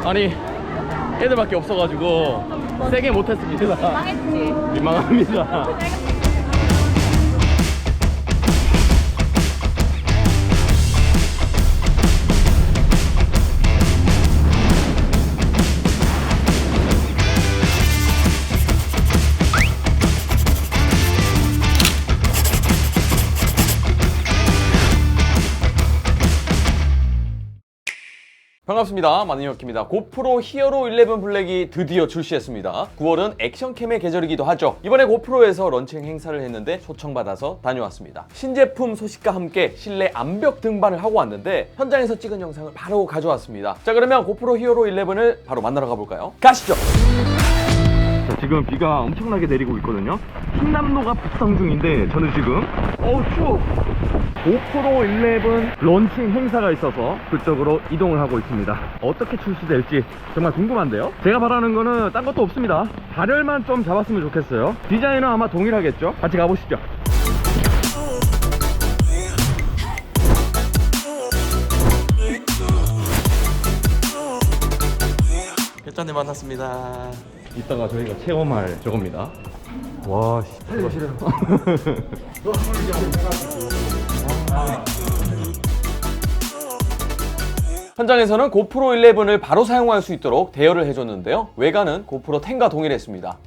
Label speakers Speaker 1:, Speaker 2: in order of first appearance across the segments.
Speaker 1: 아니 애들밖에 없어가지고 세게 못했습니다.
Speaker 2: 망했지.
Speaker 1: 민망합니다. 반갑습니다. 마니어키입니다. 고프로 히어로 11 블랙이 드디어 출시했습니다. 9월은 액션캠의 계절이기도 하죠. 이번에 고프로에서 런칭 행사를 했는데 초청받아서 다녀왔습니다. 신제품 소식과 함께 실내 암벽 등반을 하고 왔는데 현장에서 찍은 영상을 바로 가져왔습니다. 자, 그러면 고프로 히어로 11을 바로 만나러 가볼까요? 가시죠! 자, 지금 비가 엄청나게 내리고 있거든요. 흰남노가 북상 중인데 저는 지금 추워! 고프로 11 런칭 행사가 있어서 그쪽으로 이동을 하고 있습니다. 어떻게 출시될지 정말 궁금한데요. 제가 바라는 거는 딴 것도 없습니다. 발열만 좀 잡았으면 좋겠어요. 디자인은 아마 동일하겠죠. 같이 가보시죠. 일단에 만났습니다. 이따가 저희가 체험할 저겁니다. 와, 살려주세요. 현장에서는 고프로 11을 바로 사용할 수 있도록 대여를 해줬는데요. 외관은 고프로 10과 동일했습니다.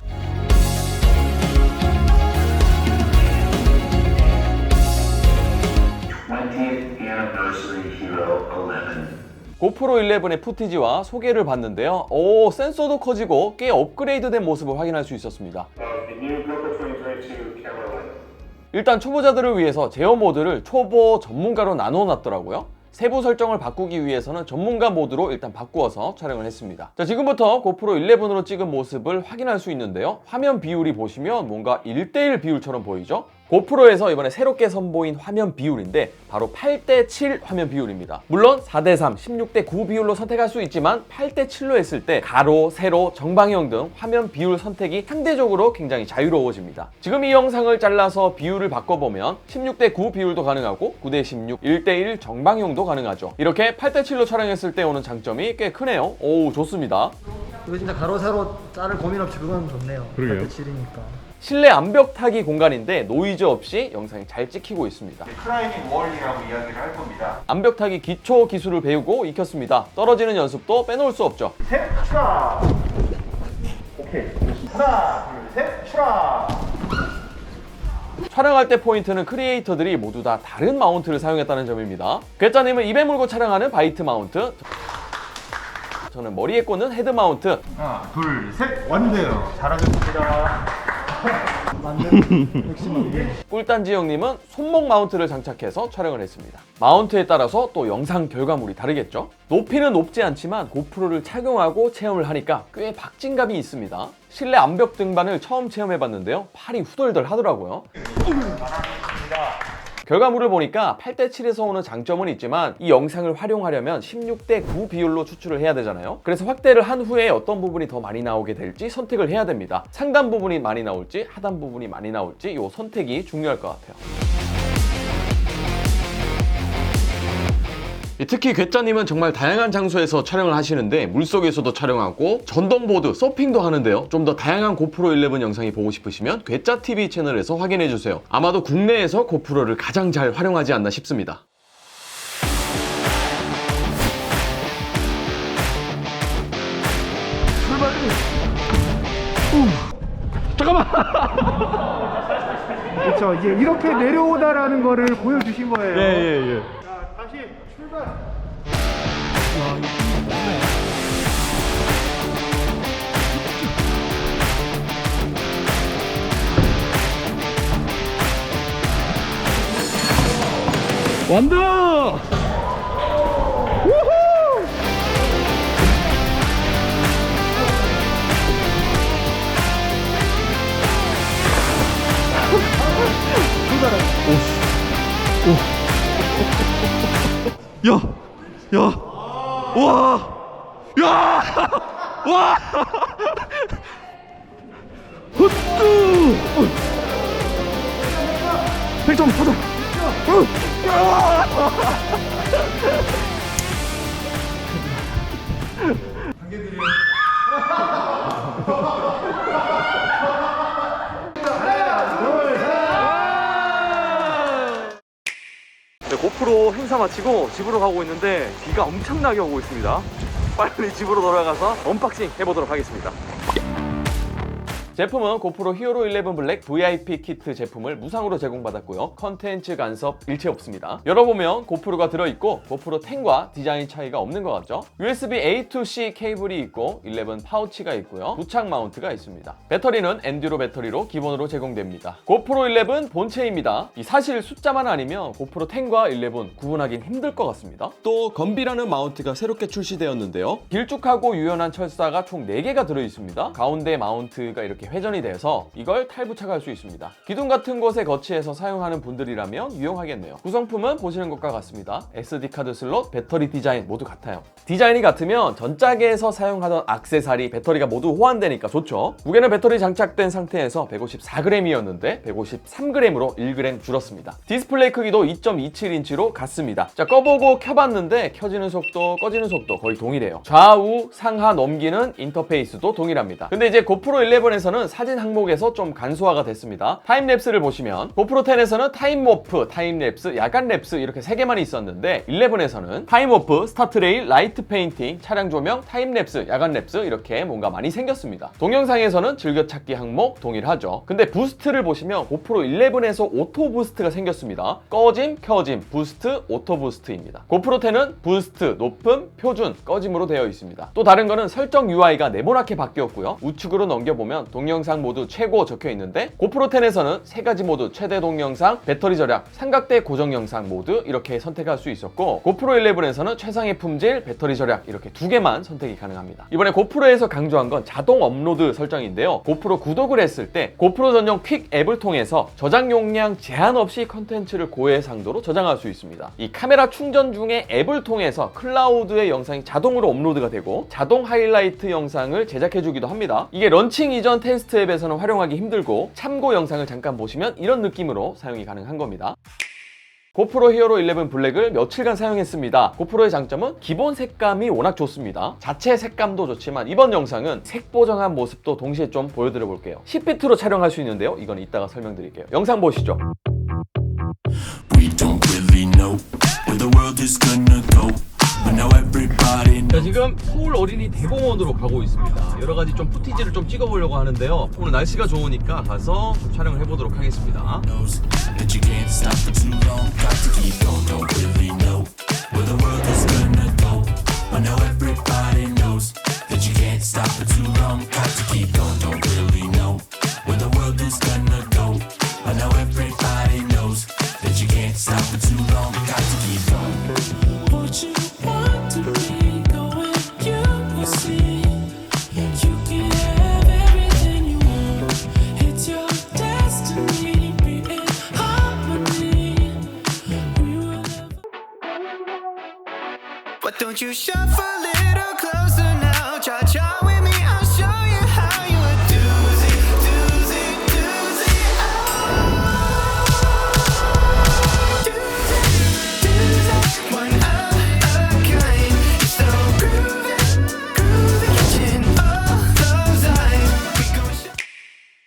Speaker 1: 고프로 11의 푸티지와 소개를 봤는데요. 센서도 커지고 꽤 업그레이드된 모습을 확인할 수 있었습니다. 일단 초보자들을 위해서 제어 모드를 초보 전문가로 나눠 놨더라고요. 세부 설정을 바꾸기 위해서는 전문가 모드로 일단 바꾸어서 촬영을 했습니다. 자, 지금부터 고프로 11으로 찍은 모습을 확인할 수 있는데요. 화면 비율이 보시면 뭔가 1:1 비율처럼 보이죠? 고프로에서 이번에 새롭게 선보인 화면 비율인데 바로 8:7 화면 비율입니다. 물론 4:3, 16:9 비율로 선택할 수 있지만 8:7로 했을 때 가로, 세로, 정방향 등 화면 비율 선택이 상대적으로 굉장히 자유로워집니다. 지금 이 영상을 잘라서 비율을 바꿔보면 16:9 비율도 가능하고 9:16, 1:1 정방향도 가능하죠. 이렇게 8:7로 촬영했을 때 오는 장점이 꽤 크네요. 오, 좋습니다.
Speaker 3: 이거 진짜 가로 세로 자를 고민 없이 그건 좋네요.
Speaker 1: 그러게요.
Speaker 3: 8:7이니까.
Speaker 1: 실내 암벽 타기 공간인데 노이즈 없이 영상이 잘 찍히고 있습니다.
Speaker 4: 클라이밍 월이라고 이야기를 할 겁니다.
Speaker 1: 암벽 타기 기초 기술을 배우고 익혔습니다. 떨어지는 연습도 빼놓을 수 없죠.
Speaker 4: 셋, 추락. 오케이. 하나, 둘, 셋, 추락.
Speaker 1: 촬영할 때 포인트는 크리에이터들이 모두 다 다른 마운트를 사용했다는 점입니다. 괴짜님은 입에 물고 촬영하는 바이트 마운트, 저는 머리에 꽂는 헤드 마운트.
Speaker 4: 하나, 둘, 셋, 완돼요. 잘하셨습니다.
Speaker 1: 꿀단지 형님은 손목 마운트를 장착해서 촬영을 했습니다. 마운트에 따라서 또 영상 결과물이 다르겠죠? 높이는 높지 않지만 고프로를 착용하고 체험을 하니까 꽤 박진감이 있습니다. 실내 암벽 등반을 처음 체험해봤는데요. 팔이 후덜덜 하더라고요. 결과물을 보니까 8:7에서 오는 장점은 있지만 이 영상을 활용하려면 16:9 비율로 추출을 해야 되잖아요. 그래서 확대를 한 후에 어떤 부분이 더 많이 나오게 될지 선택을 해야 됩니다. 상단 부분이 많이 나올지 하단 부분이 많이 나올지 이 선택이 중요할 것 같아요. 특히 괴짜님은 정말 다양한 장소에서 촬영을 하시는데 물속에서도 촬영하고 전동보드, 서핑도 하는데요. 좀 더 다양한 고프로 11 영상이 보고 싶으시면 괴짜TV 채널에서 확인해주세요. 아마도 국내에서 고프로를 가장 잘 활용하지 않나 싶습니다. 잠깐만!
Speaker 3: 그렇죠. 이제 이렇게 내려오다라는 거를 보여주신 거예요.
Speaker 1: 예.
Speaker 3: 자, 다시 출발.
Speaker 1: 완다! 우후! 야! 야! 와! 야! 와! 헛뚜! 100점 가자! 인사 마치고 집으로 가고 있는데 비가 엄청나게 오고 있습니다. 빨리 집으로 돌아가서 언박싱 해보도록 하겠습니다. 제품은 고프로 히어로 11 블랙 VIP 키트 제품을 무상으로 제공받았고요. 컨텐츠 간섭 일체 없습니다. 열어보면 고프로가 들어있고 고프로 10과 디자인 차이가 없는 것 같죠? USB A to C 케이블이 있고 11 파우치가 있고요. 부착 마운트가 있습니다. 배터리는 엔듀로 배터리로 기본으로 제공됩니다. 고프로 11 본체입니다. 사실 숫자만 아니면 고프로 10과 11 구분하기는 힘들 것 같습니다. 또 건비라는 마운트가 새롭게 출시되었는데요. 길쭉하고 유연한 철사가 총 4개가 들어있습니다. 가운데 마운트가 이렇게 회전이 돼서 이걸 탈부착할 수 있습니다. 기둥 같은 곳에 거치해서 사용하는 분들이라면 유용하겠네요. 구성품은 보시는 것과 같습니다. SD카드 슬롯, 배터리 디자인 모두 같아요. 디자인이 같으면 전작에서 사용하던 액세서리, 배터리가 모두 호환되니까 좋죠. 무게는 배터리 장착된 상태에서 154g이었는데 153g으로 1g 줄었습니다. 디스플레이 크기도 2.27인치로 같습니다. 자, 꺼보고 켜봤는데 켜지는 속도, 꺼지는 속도 거의 동일해요. 좌우, 상하 넘기는 인터페이스도 동일합니다. 근데 이제 고프로 11에서는 사진 항목에서 좀 간소화가 됐습니다. 타임랩스를 보시면 고프로 10에서는 타임워프, 타임랩스, 야간랩스 이렇게 3개만 있었는데 11에서는 타임워프, 스타트레일, 라이트 페인팅, 차량 조명, 타임랩스, 야간랩스 이렇게 뭔가 많이 생겼습니다. 동영상에서는 즐겨찾기 항목 동일하죠. 근데 부스트를 보시면 고프로 11에서 오토 부스트가 생겼습니다. 꺼짐, 켜짐, 부스트, 오토 부스트입니다. 고프로 10은 부스트, 높음, 표준, 꺼짐으로 되어 있습니다. 또 다른 거는 설정 UI가 네모나게 바뀌었고요. 우측으로 넘겨보면 동영상 모드 최고 적혀 있는데 고프로 10에서는 3가지 모드 최대 동영상, 배터리 절약, 삼각대 고정 영상 모드 이렇게 선택할 수 있었고 고프로 11에서는 최상의 품질, 배터리 절약 이렇게 2개만 선택이 가능합니다. 이번에 고프로에서 강조한 건 자동 업로드 설정인데요. 고프로 구독을 했을 때 고프로 전용 퀵 앱을 통해서 저장 용량 제한 없이 컨텐츠를 고해상도로 저장할 수 있습니다. 이 카메라 충전 중에 앱을 통해서 클라우드에 영상이 자동으로 업로드가 되고 자동 하이라이트 영상을 제작해주기도 합니다. 이게 런칭 이전 테스트 앱에서는 활용하기 힘들고 참고 영상을 잠깐 보시면 이런 느낌으로 사용이 가능한 겁니다. 고프로 히어로 11 블랙을 며칠간 사용했습니다. 고프로의 장점은 기본 색감이 워낙 좋습니다. 자체 색감도 좋지만 이번 영상은 색 보정한 모습도 동시에 좀 보여드려 볼게요. 10비트로 촬영할 수 있는데요. 이건 이따가 설명드릴게요. 영상 보시죠.
Speaker 2: We don't really know where the world is gonna go. But now everybody knows.
Speaker 1: 자, 지금 서울 어린이 대공원으로 가고 있습니다. 여러 가지 좀 푸티지를 좀 찍어보려고 하는데요. 오늘 날씨가 좋으니까 가서 좀 촬영을 해보도록 하겠습니다.
Speaker 2: That you can't stop for too long. Got to keep going. Don't really know where the world is gonna go. But now everybody knows that you can't stop for too long. Got to keep going. Don't really know where the world is gonna go. But now everybody knows that you can't stop for too long. Got to keep going. What you want to be going, you will see. You can have everything you want. It's your destiny. Be in harmony. We will never. But don't you shuffle a little closer now? Cha-cha with me, I'll show you how you a doozy, doozy, doozy. Doozy, doozy, one of a kind. You're so groovy, groovy, catching all those eyes. We gon' show.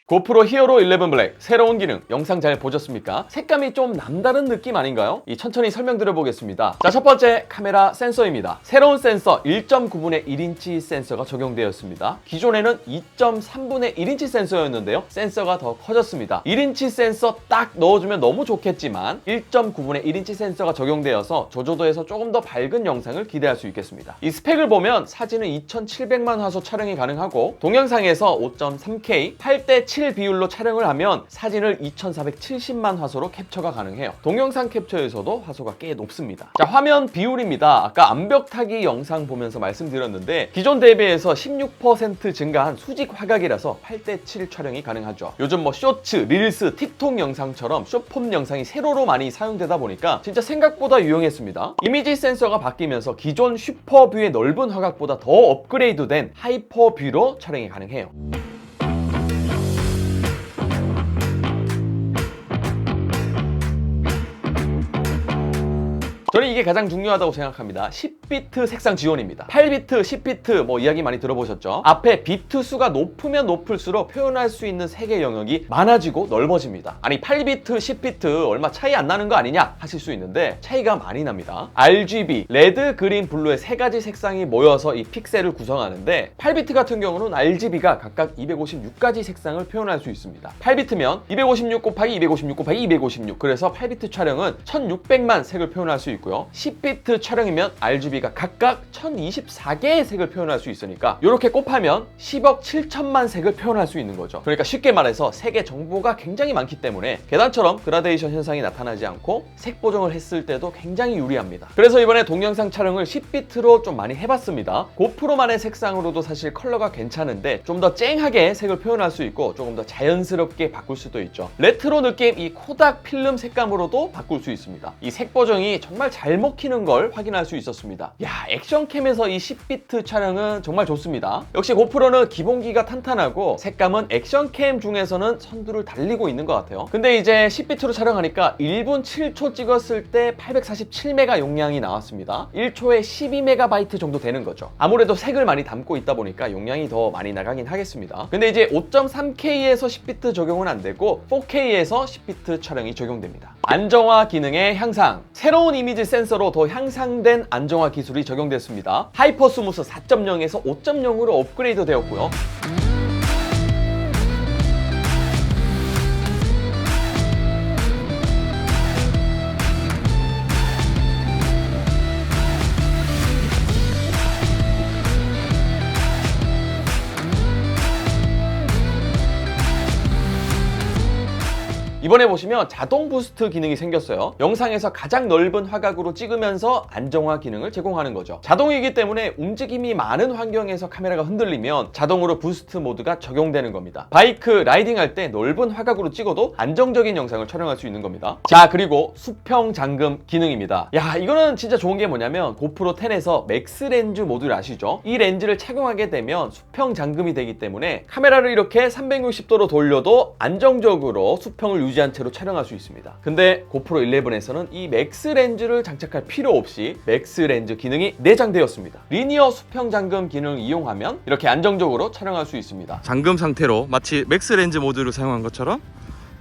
Speaker 1: 고프로 히어로 11 블랙 새로운 기능 영상 잘 보셨습니까? 색감이 좀 남다른 느낌 아닌가요? 천천히 설명드려 보겠습니다. 자, 첫 번째 카메라 센서입니다. 새로운 센서 1.9분의 1인치 센서가 적용되었습니다. 기존에는 2.3분의 1인치 센서였는데요. 센서가 더 커졌습니다. 1인치 센서 딱 넣어주면 너무 좋겠지만 1.9분의 1인치 센서가 적용되어서 조조도에서 조금 더 밝은 영상을 기대할 수 있겠습니다. 이 스펙을 보면 사진은 2700만 화소 촬영이 가능하고 동영상에서 5.3K 8:7 비율로 촬영을 하면 사진을 2470만 화소로 캡처가 가능해요. 동영상 캡처에서도 화소가 꽤 높습니다. 자, 화면 비율입니다. 아까 암벽 타기 영상 보면서 말씀드렸는데 기존 대비해서 16% 증가한 수직 화각이라서 8:7 촬영이 가능하죠. 요즘 뭐 쇼츠, 릴스, 틱톡 영상처럼 숏폼 영상이 세로로 많이 사용되다 보니까 진짜 생각보다 유용했습니다. 이미지 센서가 바뀌면서 기존 슈퍼뷰의 넓은 화각보다 더 업그레이드된 하이퍼뷰로 촬영이 가능해요. 저는 이게 가장 중요하다고 생각합니다. 10비트 색상 지원입니다. 8비트, 10비트 뭐 이야기 많이 들어보셨죠? 앞에 비트 수가 높으면 높을수록 표현할 수 있는 색의 영역이 많아지고 넓어집니다. 아니 8비트, 10비트 얼마 차이 안 나는 거 아니냐 하실 수 있는데 차이가 많이 납니다. RGB, 레드, 그린, 블루의 세 가지 색상이 모여서 이 픽셀을 구성하는데 8비트 같은 경우는 RGB가 각각 256가지 색상을 표현할 수 있습니다. 8비트면 256 곱하기 256 곱하기 256 그래서 8비트 촬영은 1600만 색을 표현할 수 있고요. 10비트 촬영이면 RGB가 각각 1024개의 색을 표현할 수 있으니까 이렇게 곱하면 10억 7천만 색을 표현할 수 있는 거죠. 그러니까 쉽게 말해서 색의 정보가 굉장히 많기 때문에 계단처럼 그라데이션 현상이 나타나지 않고 색 보정을 했을 때도 굉장히 유리합니다. 그래서 이번에 동영상 촬영을 10비트로 좀 많이 해봤습니다. 고프로만의 색상으로도 사실 컬러가 괜찮은데 좀 더 쨍하게 색을 표현할 수 있고 조금 더 자연스럽게 바꿀 수도 있죠. 레트로 느낌 이 코닥 필름 색감으로도 바꿀 수 있습니다. 이 색 보정이 정말 잘 먹히는 걸 확인할 수 있었습니다. 야, 액션캠에서 이 10비트 촬영은 정말 좋습니다. 역시 고프로는 기본기가 탄탄하고 색감은 액션캠 중에서는 선두를 달리고 있는 것 같아요. 근데 이제 10비트로 촬영하니까 1분 7초 찍었을 때 847메가 용량이 나왔습니다. 1초에 12MB 정도 되는 거죠. 아무래도 색을 많이 담고 있다 보니까 용량이 더 많이 나가긴 하겠습니다. 근데 이제 5.3K에서 10비트 적용은 안 되고 4K에서 10비트 촬영이 적용됩니다. 안정화 기능의 향상. 새로운 이미지 센서로 더 향상된 안정화 기술이 적용됐습니다. 하이퍼 스무스 4.0에서 5.0으로 업그레이드 되었고요. 이번에 보시면 자동 부스트 기능이 생겼어요. 영상에서 가장 넓은 화각으로 찍으면서 안정화 기능을 제공하는 거죠. 자동이기 때문에 움직임이 많은 환경에서 카메라가 흔들리면 자동으로 부스트 모드가 적용되는 겁니다. 바이크 라이딩할 때 넓은 화각으로 찍어도 안정적인 영상을 촬영할 수 있는 겁니다. 자, 그리고 수평 잠금 기능입니다. 야, 이거는 진짜 좋은 게 뭐냐면 고프로 10에서 맥스 렌즈 모드를 아시죠? 이 렌즈를 착용하게 되면 수평 잠금이 되기 때문에 카메라를 이렇게 360도로 돌려도 안정적으로 수평을 유지한 채로 촬영할 수 있습니다. 근데 고프로 11에서는 이 맥스 렌즈를 장착할 필요 없이 맥스 렌즈 기능이 내장되었습니다. 리니어 수평 잠금 기능을 이용하면 이렇게 안정적으로 촬영할 수 있습니다. 잠금 상태로 마치 맥스 렌즈 모드를 사용한 것처럼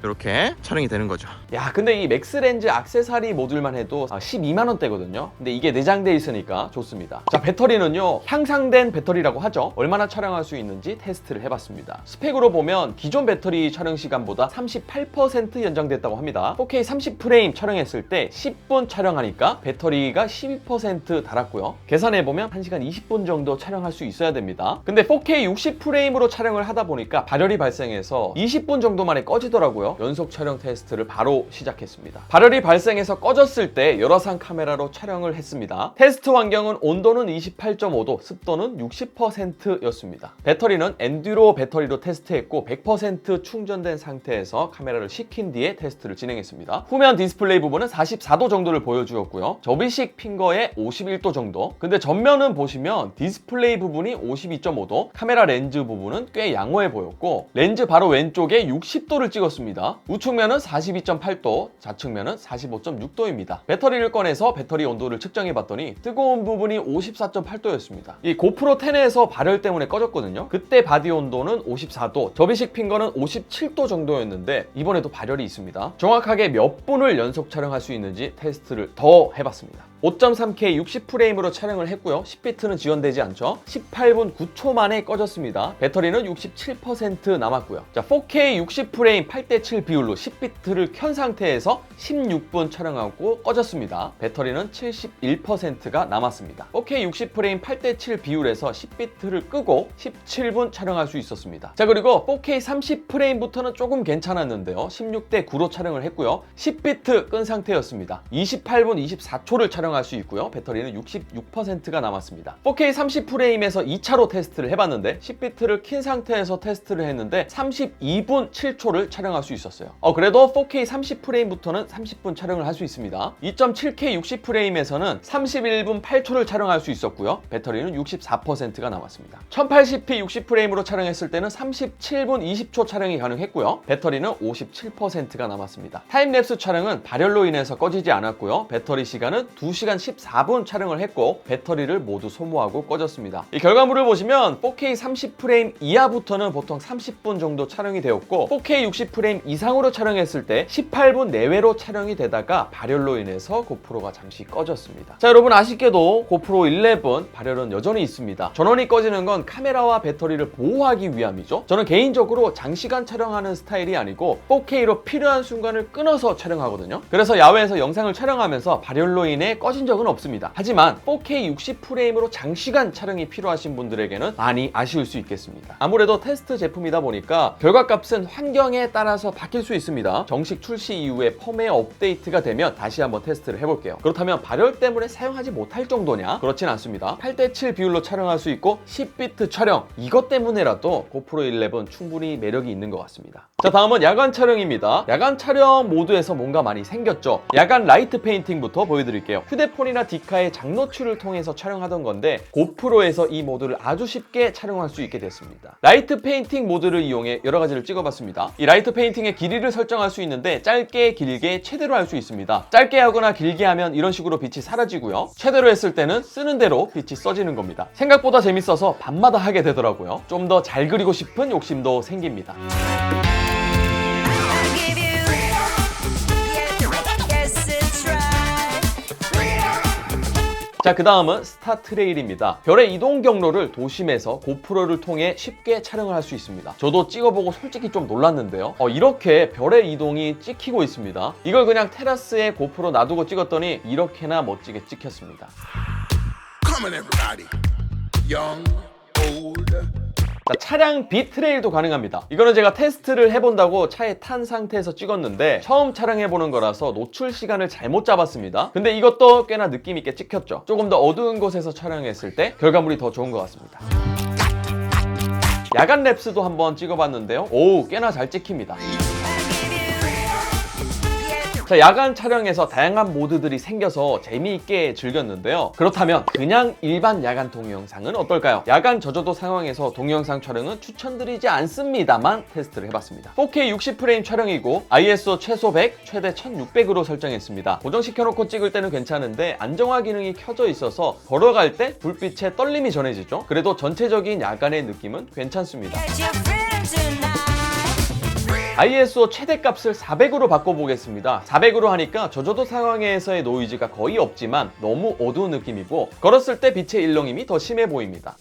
Speaker 1: 이렇게 촬영이 되는 거죠. 야, 근데 이 맥스 렌즈 액세서리 모듈만 해도 12만 원대거든요. 근데 이게 내장돼 있으니까 좋습니다. 자, 배터리는요 향상된 배터리라고 하죠. 얼마나 촬영할 수 있는지 테스트를 해봤습니다. 스펙으로 보면 기존 배터리 촬영 시간보다 38% 연장됐다고 합니다. 4K 30프레임 촬영했을 때 10분 촬영하니까 배터리가 12% 달았고요. 계산해보면 1시간 20분 정도 촬영할 수 있어야 됩니다. 근데 4K 60프레임으로 촬영을 하다 보니까 발열이 발생해서 20분 정도 만에 꺼지더라고요. 연속 촬영 테스트를 바로 시작했습니다. 발열이 발생해서 꺼졌을 때 열화상 카메라로 촬영을 했습니다. 테스트 환경은 온도는 28.5도, 습도는 60%였습니다. 배터리는 엔듀로 배터리로 테스트했고 100% 충전된 상태에서 카메라를 식힌 뒤에 테스트를 진행했습니다. 후면 디스플레이 부분은 44도 정도를 보여주었고요. 접이식 핑거에 51도 정도. 근데 전면은 보시면 디스플레이 부분이 52.5도, 카메라 렌즈 부분은 꽤 양호해 보였고 렌즈 바로 왼쪽에 60도를 찍었습니다. 우측면은 42.8도, 좌측면은 45.6도입니다. 배터리를 꺼내서 배터리 온도를 측정해 봤더니 뜨거운 부분이 54.8도였습니다. 이 고프로 10에서 발열 때문에 꺼졌거든요. 그때 바디 온도는 54도, 접이식 핑거는 57도 정도였는데 이번에도 발열이 있습니다. 정확하게 몇 분을 연속 촬영할 수 있는지 테스트를 더 해봤습니다. 5.3K 60프레임으로 촬영을 했고요. 10비트는 지원되지 않죠. 18분 9초 만에 꺼졌습니다. 배터리는 67% 남았고요. 자, 4K 60프레임 8:7 비율로 10비트를 켠 상태에서 16분 촬영하고 꺼졌습니다. 배터리는 71%가 남았습니다. 4K 60프레임 8:7 비율에서 10비트를 끄고 17분 촬영할 수 있었습니다. 자, 그리고 4K 30프레임부터는 조금 괜찮았는데요. 16:9로 촬영을 했고요. 10비트 끈 상태였습니다. 28분 24초를 촬영할 수 있고요. 배터리는 66%가 남았습니다. 4K 30프레임에서 2차로 테스트를 해봤는데 10비트를 킨 상태에서 테스트를 했는데 32분 7초를 촬영할 수 있었어요. 그래도 4K 30프레임부터는 30분 촬영을 할 수 있습니다. 2.7K 60프레임에서는 31분 8초를 촬영할 수 있었고요. 배터리는 64%가 남았습니다. 1080p 60프레임으로 촬영했을 때는 37분 20초 촬영이 가능했고요. 배터리는 57%가 남았습니다. 타임랩스 촬영은 발열로 인해서 꺼지지 않았고요. 배터리 시간은 2시간 6시간 14분 촬영을 했고 배터리를 모두 소모하고 꺼졌습니다. 이 결과물을 보시면 4K 30프레임 이하부터는 보통 30분 정도 촬영이 되었고 4K 60프레임 이상으로 촬영했을 때 18분 내외로 촬영이 되다가 발열로 인해서 고프로가 잠시 꺼졌습니다. 자, 여러분 아쉽게도 고프로 11 발열은 여전히 있습니다. 전원이 꺼지는 건 카메라와 배터리를 보호하기 위함이죠. 저는 개인적으로 장시간 촬영하는 스타일이 아니고 4K로 필요한 순간을 끊어서 촬영하거든요. 그래서 야외에서 영상을 촬영하면서 발열로 인해 꺼진 적은 없습니다. 하지만 4K 60프레임으로 장시간 촬영이 필요하신 분들에게는 많이 아쉬울 수 있겠습니다. 아무래도 테스트 제품이다 보니까 결과값은 환경에 따라서 바뀔 수 있습니다. 정식 출시 이후에 펌웨어 업데이트가 되면 다시 한번 테스트를 해볼게요. 그렇다면 발열 때문에 사용하지 못할 정도냐? 그렇진 않습니다. 8:7 비율로 촬영할 수 있고 10비트 촬영, 이것 때문에라도 고프로 11 충분히 매력이 있는 것 같습니다. 자, 다음은 야간 촬영입니다. 야간 촬영 모드에서 뭔가 많이 생겼죠. 야간 라이트 페인팅부터 보여드릴게요. 휴대폰이나 디카의 장노출을 통해서 촬영하던 건데 고프로에서 이 모드를 아주 쉽게 촬영할 수 있게 됐습니다. 라이트 페인팅 모드를 이용해 여러 가지를 찍어봤습니다. 이 라이트 페인팅의 길이를 설정할 수 있는데 짧게, 길게, 최대로 할 수 있습니다. 짧게 하거나 길게 하면 이런 식으로 빛이 사라지고요. 최대로 했을 때는 쓰는 대로 빛이 써지는 겁니다. 생각보다 재밌어서 밤마다 하게 되더라고요. 좀 더 잘 그리고 싶은 욕심도 생깁니다. 자, 그 다음은 스타 트레일입니다. 별의 이동 경로를 도심에서 고프로를 통해 쉽게 촬영을 할 수 있습니다. 저도 찍어보고 솔직히 좀 놀랐는데요. 이렇게 별의 이동이 찍히고 있습니다. 이걸 그냥 테라스에 고프로 놔두고 찍었더니 이렇게나 멋지게 찍혔습니다.
Speaker 5: Come on, everybody. Young, old.
Speaker 1: 자, 차량 빛 트레일도 가능합니다. 이거는 제가 테스트를 해본다고 차에 탄 상태에서 찍었는데 처음 촬영해보는 거라서 노출 시간을 잘못 잡았습니다. 근데 이것도 꽤나 느낌있게 찍혔죠. 조금 더 어두운 곳에서 촬영했을 때 결과물이 더 좋은 것 같습니다. 야간 랩스도 한번 찍어봤는데요. 오, 꽤나 잘 찍힙니다. 자, 야간 촬영에서 다양한 모드들이 생겨서 재미있게 즐겼는데요. 그렇다면 그냥 일반 야간 동영상은 어떨까요? 야간 저조도 상황에서 동영상 촬영은 추천드리지 않습니다만 테스트를 해봤습니다. 4K 60프레임 촬영이고 ISO 최소 100, 최대 1600으로 설정했습니다. 고정시켜놓고 찍을 때는 괜찮은데 안정화 기능이 켜져 있어서 걸어갈 때 불빛의 떨림이 전해지죠. 그래도 전체적인 야간의 느낌은 괜찮습니다. ISO 최대값을 400으로 바꿔보겠습니다. 400으로 하니까 저조도 상황에서의 노이즈가 거의 없지만 너무 어두운 느낌이고 걸었을 때 빛의 일렁임이 더 심해 보입니다.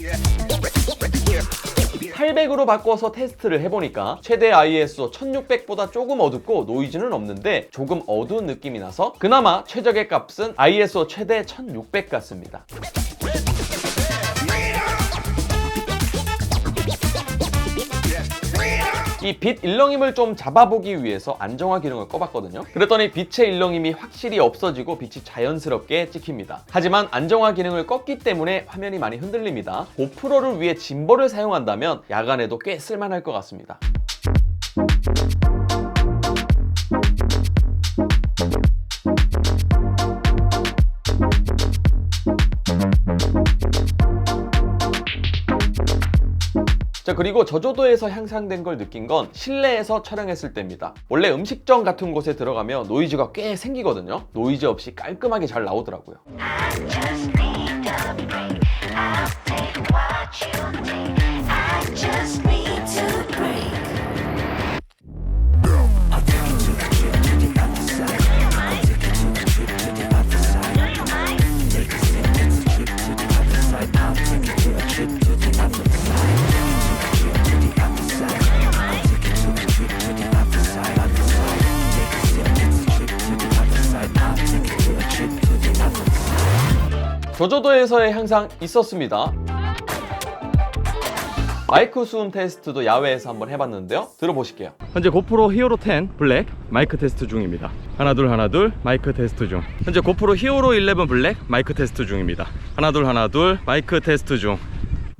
Speaker 1: 800으로 바꿔서 테스트를 해보니까 최대 ISO 1600보다 조금 어둡고 노이즈는 없는데 조금 어두운 느낌이 나서 그나마 최적의 값은 ISO 최대 1600 같습니다. 이 빛 일렁임을 좀 잡아보기 위해서 안정화 기능을 꺼봤거든요. 그랬더니 빛의 일렁임이 확실히 없어지고 빛이 자연스럽게 찍힙니다. 하지만 안정화 기능을 껐기 때문에 화면이 많이 흔들립니다. 고프로를 위해 짐벌을 사용한다면 야간에도 꽤 쓸만할 것 같습니다. 자, 그리고 저조도에서 향상된 걸 느낀 건 실내에서 촬영했을 때입니다. 원래 음식점 같은 곳에 들어가면 노이즈가 꽤 생기거든요. 노이즈 없이 깔끔하게 잘 나오더라고요. 저조도에서의 향상 있었습니다. 마이크 수음 테스트도 야외에서 한번 해봤는데요. 들어보실게요. 현재 고프로 히어로 10 블랙 마이크 테스트 중입니다. 하나 둘 마이크 테스트 중. 현재 고프로 히어로 11 블랙 마이크 테스트 중입니다. 하나 둘 마이크 테스트 중.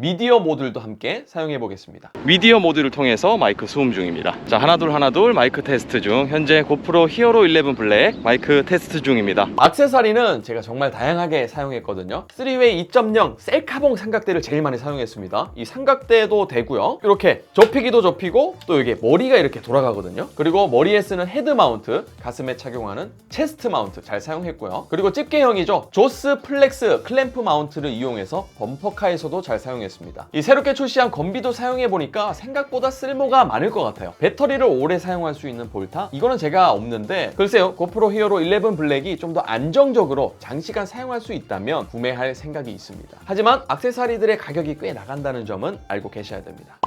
Speaker 1: 미디어 모드도 함께 사용해 보겠습니다. 미디어 모드를 통해서 마이크 수음 중입니다. 자, 하나둘 마이크 테스트 중. 현재 고프로 히어로 11 블랙 마이크 테스트 중입니다. 액세서리는 제가 정말 다양하게 사용했거든요. 3웨이 2.0 셀카봉 삼각대를 제일 많이 사용했습니다. 이 삼각대도 되고요. 이렇게 접히기도 접히고 또 이게 머리가 이렇게 돌아가거든요. 그리고 머리에 쓰는 헤드 마운트, 가슴에 착용하는 체스트 마운트 잘 사용했고요. 그리고 집게형이죠. 조스 플렉스 클램프 마운트를 이용해서 범퍼카에서도 잘 사용했습니다. 이 새롭게 출시한 건비도 사용해보니까 생각보다 쓸모가 많을 것 같아요. 배터리를 오래 사용할 수 있는 볼타? 이거는 제가 없는데 글쎄요, 고프로 히어로 11 블랙이 좀 더 안정적으로 장시간 사용할 수 있다면 구매할 생각이 있습니다. 하지만 액세서리들의 가격이 꽤 나간다는 점은 알고 계셔야 됩니다.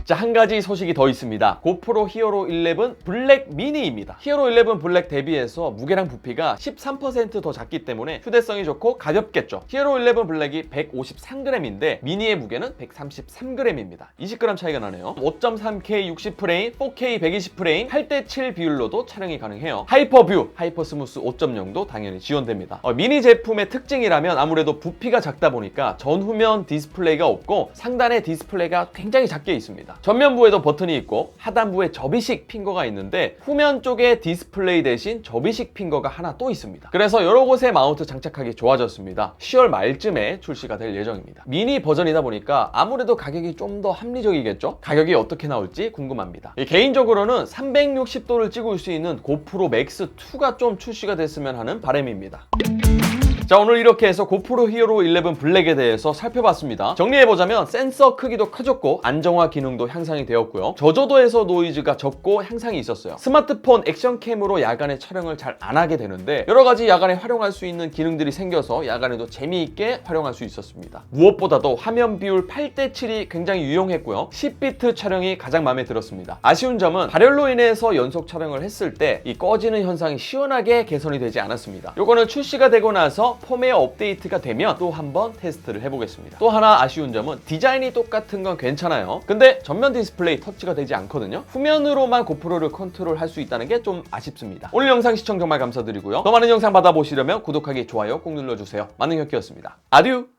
Speaker 1: 자, 한 가지 소식이 더 있습니다. 고프로 히어로 11 블랙 미니입니다. 히어로 11 블랙 대비해서 무게랑 부피가 13% 더 작기 때문에 휴대성이 좋고 가볍겠죠. 히어로 11 블랙이 153g인데 미니의 무게는 133g입니다. 20g 차이가 나네요. 5.3K 60프레임, 4K 120프레임, 8:7 비율로도 촬영이 가능해요. 하이퍼뷰, 하이퍼스무스 5.0도 당연히 지원됩니다. 미니 제품의 특징이라면 아무래도 부피가 작다 보니까 전후면 디스플레이가 없고 상단의 디스플레이가 굉장히 작게 있습니다. 전면부에도 버튼이 있고 하단부에 접이식 핑거가 있는데 후면 쪽에 디스플레이 대신 접이식 핑거가 하나 또 있습니다. 그래서 여러 곳에 마운트 장착하기 좋아졌습니다. 10월 말쯤에 출시가 될 예정입니다. 미니 버전이다 보니까 아무래도 가격이 좀 더 합리적이겠죠? 가격이 어떻게 나올지 궁금합니다. 개인적으로는 360도를 찍을 수 있는 고프로 맥스 2가 좀 출시가 됐으면 하는 바람입니다. 자, 오늘 이렇게 해서 고프로 히어로 11 블랙에 대해서 살펴봤습니다. 정리해보자면 센서 크기도 커졌고 안정화 기능도 향상이 되었고요. 저조도에서 노이즈가 적고 향상이 있었어요. 스마트폰 액션캠으로 야간에 촬영을 잘 안 하게 되는데 여러가지 야간에 활용할 수 있는 기능들이 생겨서 야간에도 재미있게 활용할 수 있었습니다. 무엇보다도 화면 비율 8:7이 굉장히 유용했고요. 10비트 촬영이 가장 마음에 들었습니다. 아쉬운 점은 발열로 인해서 연속 촬영을 했을 때 이 꺼지는 현상이 시원하게 개선이 되지 않았습니다. 요거는 출시가 되고 나서 펌웨어 업데이트가 되면 또 한번 테스트를 해보겠습니다. 또 하나 아쉬운 점은 디자인이 똑같은 건 괜찮아요. 근데 전면 디스플레이 터치가 되지 않거든요. 후면으로만 고프로를 컨트롤할 수 있다는 게 좀 아쉽습니다. 오늘 영상 시청 정말 감사드리고요. 더 많은 영상 받아보시려면 구독하기, 좋아요 꼭 눌러주세요. 만능혁기였습니다. 아듀!